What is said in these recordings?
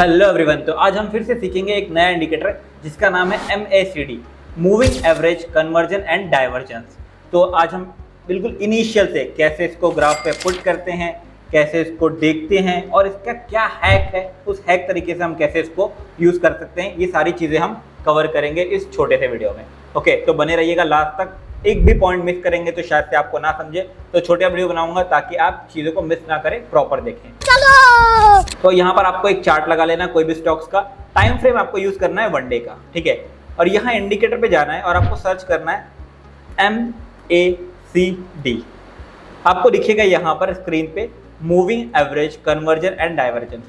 Hello everyone. तो आज हम फिर से सीखेंगे एक नया इंडिकेटर जिसका नाम है MACD, moving average conversion and divergence. तो आज हम बिल्कुल इनिशियल से कैसे इसको ग्राफ पे पुट करते हैं, कैसे इसको देखते हैं और इसका क्या हैक है, उस हैक तरीके से हम कैसे इसको यूज कर सकते हैं, ये सारी चीजें हम कवर करेंगे इस छोटे से वीडियो में। ओके, तो बने रहिएगा लास्ट तक। एक भी पॉइंट मिस करेंगे तो शायद से आपको ना समझे, तो छोटा वीडियो बनाऊंगा ताकि आप चीजों को मिस ना करें, प्रॉपर देखें। तो यहाँ पर आपको एक चार्ट लगा लेना कोई भी स्टॉक्स का। टाइम फ्रेम आपको यूज करना है 1 डे का, ठीक है। और यहाँ इंडिकेटर पे जाना है और आपको सर्च करना है MACD। आपको दिखेगा यहाँ पर स्क्रीन पे moving average conversion and divergence.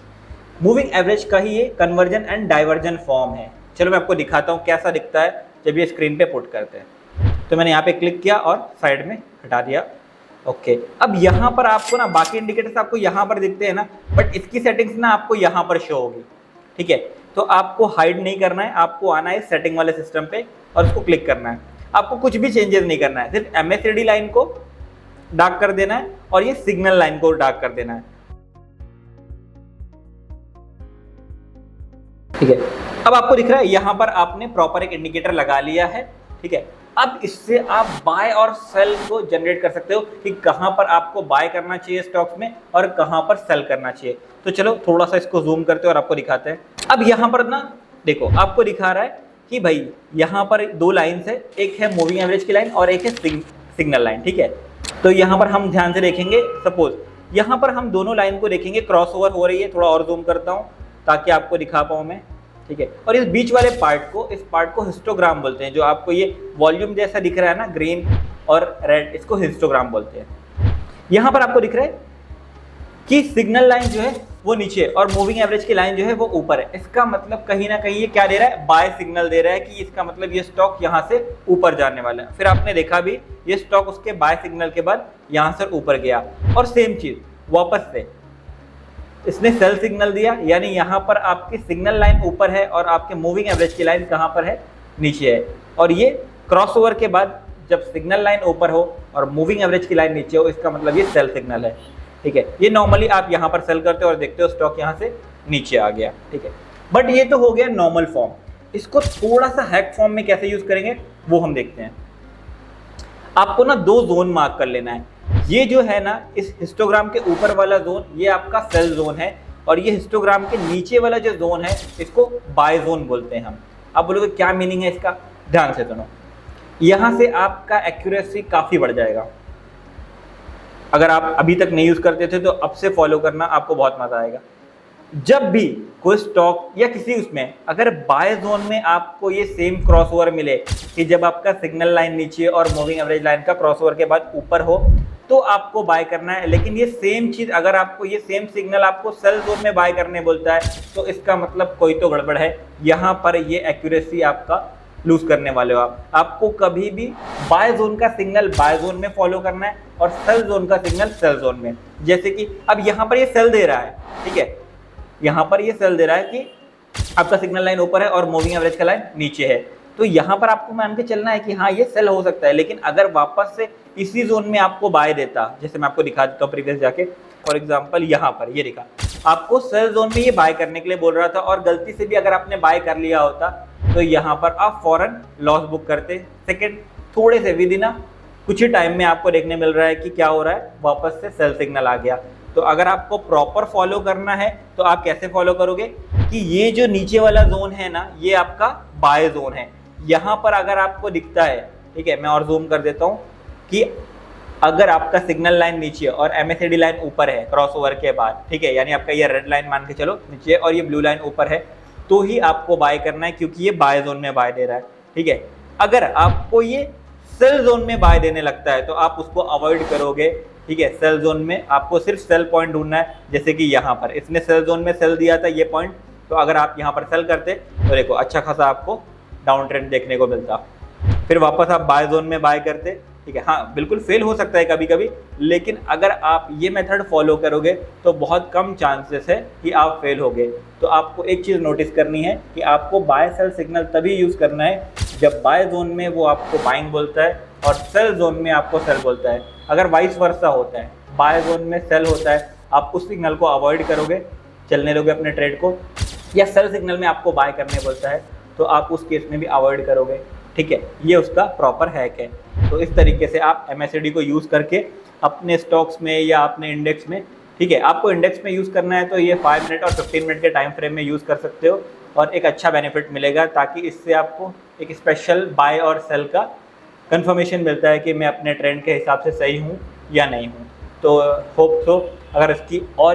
Moving average का ही ये कन्वर्जन एंड डाइवर्जन फॉर्म है। चलो मैं आपको दिखाता हूँ कैसा दिखता है जब ये स्क्रीन पे पुट करते हैं। तो मैंने यहाँ पे क्लिक किया और साइड में हटा दिया। ओके, अब यहाँ पर आपको ना बाकी इंडिकेटर्स आपको यहाँ पर दिखते हैं ना, बट इसकी सेटिंग्स ना आपको यहाँ पर शो होगी, ठीक है। तो आपको हाइड नहीं करना है, आपको आना है सेटिंग वाले सिस्टम पे और उसको क्लिक करना है। आपको कुछ भी चेंजेस नहीं करना है, सिर्फ MACD लाइन को डार्क कर देना है और ये सिग्नल लाइन को डार्क कर देना है, ठीक है। अब आपको दिख रहा है यहाँ पर आपने प्रॉपर एक इंडिकेटर लगा लिया है, ठीक है। अब इससे आप बाय और सेल को जनरेट कर सकते हो कि कहां पर आपको बाय करना चाहिए स्टॉक्स में और कहां पर सेल करना चाहिए। तो चलो थोड़ा सा इसको जूम करते हैं और आपको दिखाते हैं। अब यहां पर ना देखो, आपको दिखा रहा है कि भाई यहां पर 2 लाइन्स है, एक है मूविंग एवरेज की लाइन और एक है सिग्नल लाइन, ठीक है। तो यहां पर हम ध्यान से देखेंगे, सपोज यहां पर हम दोनों लाइन को देखेंगे, क्रॉस ओवर हो रही है। थोड़ा और जूम करता हूं ताकि आपको दिखा पाऊं मैं, ठीक है। और इस बीच वाले पार्ट को, इस पार्ट को हिस्टोग्राम बोलते हैं। जो आपको ये वॉल्यूम जैसा दिख रहा है ना, ग्रीन और रेड, इसको हिस्टोग्राम बोलते हैं। यहां पर आपको दिख रहा है कि सिग्नल लाइन जो है वो नीचे और मूविंग एवरेज की लाइन जो है वो ऊपर है। इसका मतलब कहीं ना कहीं ये क्या दे रहा है, बाय सिग्नल दे रहा है कि इसका मतलब ये स्टॉक यहां से ऊपर जाने वाला है। फिर आपने देखा भी ये स्टॉक उसके बाय सिग्नल के बाद यहां से ऊपर गया और सेम चीज वापस से इसने सेल सिग्नल दिया, यानी यहाँ पर आपकी सिग्नल लाइन ऊपर है और आपके मूविंग एवरेज की लाइन कहाँ पर है, नीचे है। और ये क्रॉसओवर के बाद जब सिग्नल लाइन ऊपर हो और मूविंग एवरेज की लाइन नीचे हो, इसका मतलब ये सेल सिग्नल है, ठीक है। ये नॉर्मली आप यहाँ पर सेल करते हो और देखते हो स्टॉक यहाँ से नीचे आ गया, ठीक है। बट ये तो हो गया नॉर्मल फॉर्म। इसको थोड़ा सा हैक फॉर्म में कैसे यूज करेंगे वो हम देखते हैं। आपको ना 2 जोन मार्क कर लेना है। ये जो है ना, इस हिस्टोग्राम के ऊपर वाला जोन ये आपका सेल जोन है और ये हिस्टोग्राम के नीचे वाला जो जोन है इसको बाय जोन बोलते हैं हम। आप बोलोगे क्या मीनिंग है इसका, ध्यान से सुनो। यहां से आपका एक्यूरेसी काफी बढ़ जाएगा। अगर आप अभी तक नहीं यूज करते थे तो अब से फॉलो करना, आपको बहुत मजा आएगा। जब भी कोई स्टॉक या किसी उसमें अगर बाय जोन में आपको ये सेम क्रॉसओवर मिले कि जब आपका सिग्नल लाइन नीचे और मूविंग एवरेज लाइन का क्रॉसओवर के बाद ऊपर हो, तो आपको बाय करना है। लेकिन ये सेम चीज अगर आपको ये सेम सिग्नल आपको सेल जोन में बाय करने बोलता है तो इसका मतलब कोई तो गड़बड़ है। यहाँ पर ये एक्यूरेसी आपका लूज करने वाले हो आप। आपको कभी भी बाय जोन का सिग्नल बाय जोन में फॉलो करना है और सेल जोन का सिग्नल सेल जोन में। जैसे कि अब यहाँ पर ये सेल दे रहा है, ठीक है, यहाँ पर ये सेल दे रहा है कि आपका सिग्नल लाइन ऊपर है और मूविंग एवरेज का लाइन नीचे है। तो यहाँ पर आपको मान के चलना है कि हाँ ये सेल हो सकता है। लेकिन अगर वापस से इसी जोन में आपको बाय देता, जैसे मैं आपको दिखा देता हूँ प्रीवियस जाके, फॉर एग्जांपल यहाँ पर ये दिखा, आपको सेल जोन में ये बाय करने के लिए बोल रहा था और गलती से भी अगर आपने बाय कर लिया होता तो यहाँ पर आप फौरन लॉस बुक करते। सेकेंड थोड़े से विद इन कुछ ही टाइम में आपको देखने मिल रहा है कि क्या हो रहा है, वापस से सेल सिग्नल आ गया। तो अगर आपको प्रॉपर फॉलो करना है तो आप कैसे फॉलो करोगे कि ये जो नीचे वाला जोन है ना, ये आपका बाय जोन है। यहाँ पर अगर आपको दिखता है, ठीक है, मैं और जूम कर देता हूँ, कि अगर आपका सिग्नल लाइन नीचे और MACD लाइन ऊपर है क्रॉसओवर के बाद, ठीक है, यानी आपका ये रेड लाइन मान के चलो नीचे और ये ब्लू लाइन ऊपर है, तो ही आपको बाय करना है क्योंकि ये बाय जोन में बाय दे रहा है, ठीक है। अगर आपको ये सेल जोन में बाय देने लगता है तो आप उसको अवॉइड करोगे, ठीक है। सेल जोन में आपको सिर्फ सेल पॉइंट ढूंढना है। जैसे कि यहाँ पर इसने सेल जोन में सेल दिया था ये पॉइंट, तो अगर आप यहाँ पर सेल करते तो देखो अच्छा खासा आपको डाउन ट्रेंड देखने को मिलता। फिर वापस आप बाय जोन में बाय करते, ठीक है। हाँ बिल्कुल फेल हो सकता है कभी कभी, लेकिन अगर आप ये मेथड फॉलो करोगे तो बहुत कम चांसेस है कि आप फेल होगे। तो आपको एक चीज़ नोटिस करनी है कि आपको बाय सेल सिग्नल तभी यूज़ करना है जब बाय जोन में वो आपको बाइंग बोलता है और सेल जोन में आपको सेल बोलता है। अगर वाइस वर्सा होता है, बाय जोन में सेल होता है, आप उस सिग्नल को अवॉइड करोगे, चलने दोगे अपने ट्रेड को, या सेल सिग्नल में आपको बाय करने बोलता है तो आप उस केस में भी अवॉइड करोगे। ठीक है, ये उसका प्रॉपर हैक है। तो इस तरीके से आप MACD को यूज़ करके अपने स्टॉक्स में या अपने इंडेक्स में, ठीक है, आपको इंडेक्स में यूज़ करना है तो ये 5 मिनट और 15 मिनट के टाइम फ्रेम में यूज़ कर सकते हो और एक अच्छा बेनिफिट मिलेगा, ताकि इससे आपको एक स्पेशल बाय और सेल का कंफर्मेशन मिलता है कि मैं अपने ट्रेंड के हिसाब से सही हूँ या नहीं हूँ। तो होप सो अगर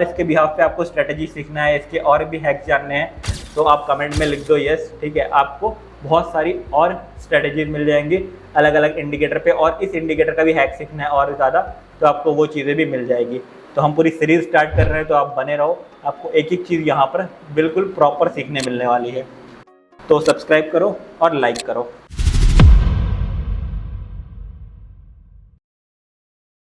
इसके बिहाफ पे आपको स्ट्रेटजी सीखना है, इसके और भी हैक्स जानने हैं तो आप कमेंट में लिख दो यस। ठीक है, आपको बहुत सारी और स्ट्रेटजीज मिल जाएंगी अलग अलग इंडिकेटर पे, और इस इंडिकेटर का भी हैक सीखना है और ज़्यादा तो आपको वो चीज़ें भी मिल जाएगी। तो हम पूरी सीरीज स्टार्ट कर रहे हैं, तो आप बने रहो, आपको एक एक चीज़ यहाँ पर बिल्कुल प्रॉपर सीखने मिलने वाली है। तो सब्सक्राइब करो और लाइक करो।